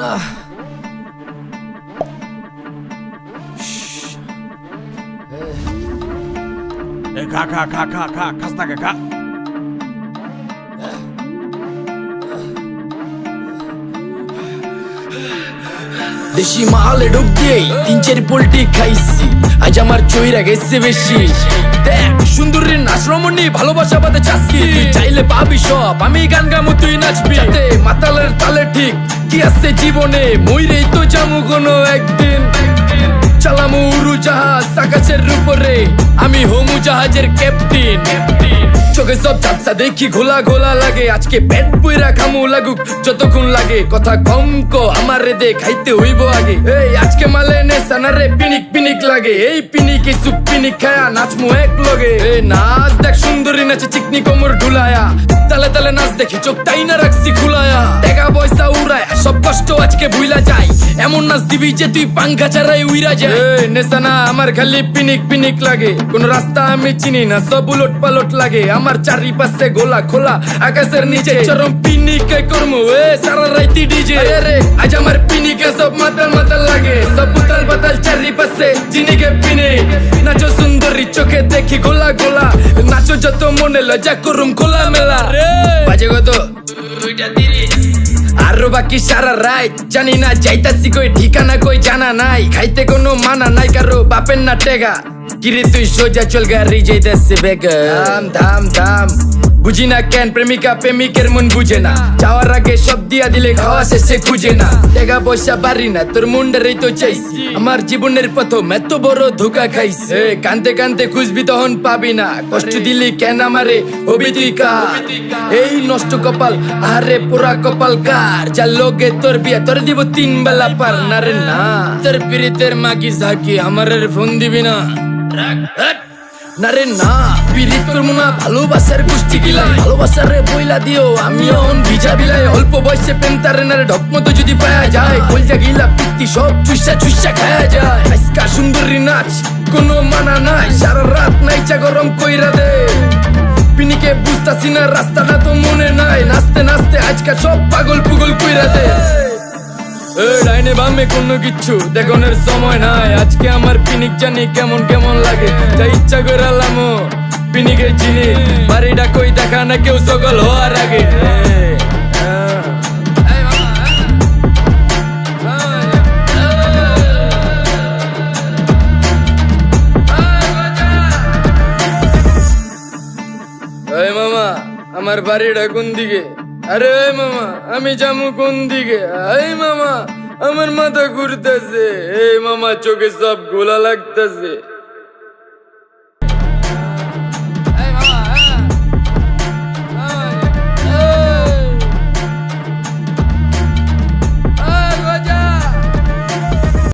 না খা খা খা খা খা খাস্তা খা। দেশি মালে ঢুক দিয়েই 3-4 পোল্টি খাইছি, আজ আমার চইরা গেছে বেশি। দেখ সুন্দরীর নাচ রমণী, ভালোবাসা বাদে চাচ্ছি, তুই চাইলে পাবি সব, আমি গান গামু তুই নাচবি। মাতালের তালে ঠিক কি আছে জীবনে, মইরেই তো যামু কোনো একদিন। চালামু উড়োজাহাজ আকাশের উপরে, আমি হমু জাহাজের ক্যাপ্টেন। চোখে সব ঝাপসা দেখি ঘোলা ঘোলা লাগে, আজকে পেট পুইরা খামু লাগুক যতক্ষণ লাগে। কথা কম কো আমারে দে খাইতে হইব আগে, এই আজকে মালে নেশা না রে পিনিক পিনিক লাগে। এই পিনিকে সুপ পিনিক খায়া নাচমু এক লগে। এই নাচ দেখ সুন্দরী নাচে চিকনি কোমর ঢুলায়া, তালে তালে নাচ দেখি চোখ তাই না রাখছি খুলায়া। টাকা পয়সা উড়ায় সব কষ্ট আজকে ভুইলা যায়, এমন নাচ দিবি যে তুই পাঙ্খা ছাড়াই উইরা যায়। নেশা না আমার খালি পিনিক পিনিক লাগে, কোন রাস্তা আমি চিনি না, সব উলট পালট লাগে। আমার চারিপাশে গোলা খোলা আকাশের নিচে, চরম পিনিকে করমু সারা রাইতি ডিজে। রে আজ আমার পিনিকে সব মাতাল মাতাল লাগে, সব উতাল পাতাল চারিপাশে চিনিকে পিনে। নাচো সুন্দরী চোখে দেখি গোলা গোলা, নাচো যত মনে লজা করুম খোলা মেলা। বাজে কত 2:30, আরো বাকি সারা রাত জানি না যাইতাছি কই, ঠিকানা কই জানা নাই, খাইতে কোনো মানা নাই কারো বাপের না টেগা। কিরে তুই সোজা চল গাড়ি যাইতাছে বেগা, ধাম ধাম ধাম। বুঝি না কেন প্রেমিকা প্রেমিকের মন বুঝে না, যাওয়ার আগে সব দিয়া দিলে খাওয়া শেষে খুঁজে না। টাকা পয়সা বাড়ি না তোর মুন্ডারেই তো চাইছি, আমার জীবনের প্রথম এত বড় ধোকা খাইছে। কানতে কানতে খুঁজবি তখন পাবি না, কষ্ট দিলি কেন আমারে হবি তুই কার। এই নষ্ট কপাল আরে পুরা কপাল কার, যা লোকে তোর বিয়া তোর দিব 3 বেলা পার। না রে না তোর পিরিতের মাগি ঝাঁকি আমারের ফোন দিবি না। না রে না পিরিত করবো না, ভালোবাসার গোষ্ঠী গিলাই, ভালোবাসারে বইলা দিও আমি অন ভিজা বিলাই। অল্প বয়সে প্রেম তারে নারে ঢক মতো যদি পায়া যায়, কলজা গিলা পিত্তি সব চুষা চুষা খায়া যায়। আজকা সুন্দরী নাচ কোনো মানা নাই, সারা রাত নাইচা গরম কইরা দে। পিনিকে বুঝতাছি না রাস্তাটা তো মনে নাই, নাচতে নাচতে আজকা সব পাগল পুগল কইরা দে। ডাইনে বামে কোনো কিচ্ছু দেখনের সময় নাই, আজকে আমার পিনিক জানি কেমন কেমন লাগে। যা ইচ্ছা করে লামো পিনিকে চিনি, বাড়িটা কই দেখা না কেউ সকল হওয়ার আগে। মামা আমার বাড়িটা কোন দিকে? আরে মামা আমি যামু কোন দিকে? এই মামা আমার মাথা ঘুরতেছে, এই মামা চোখে সব গোলা লাগতেছে।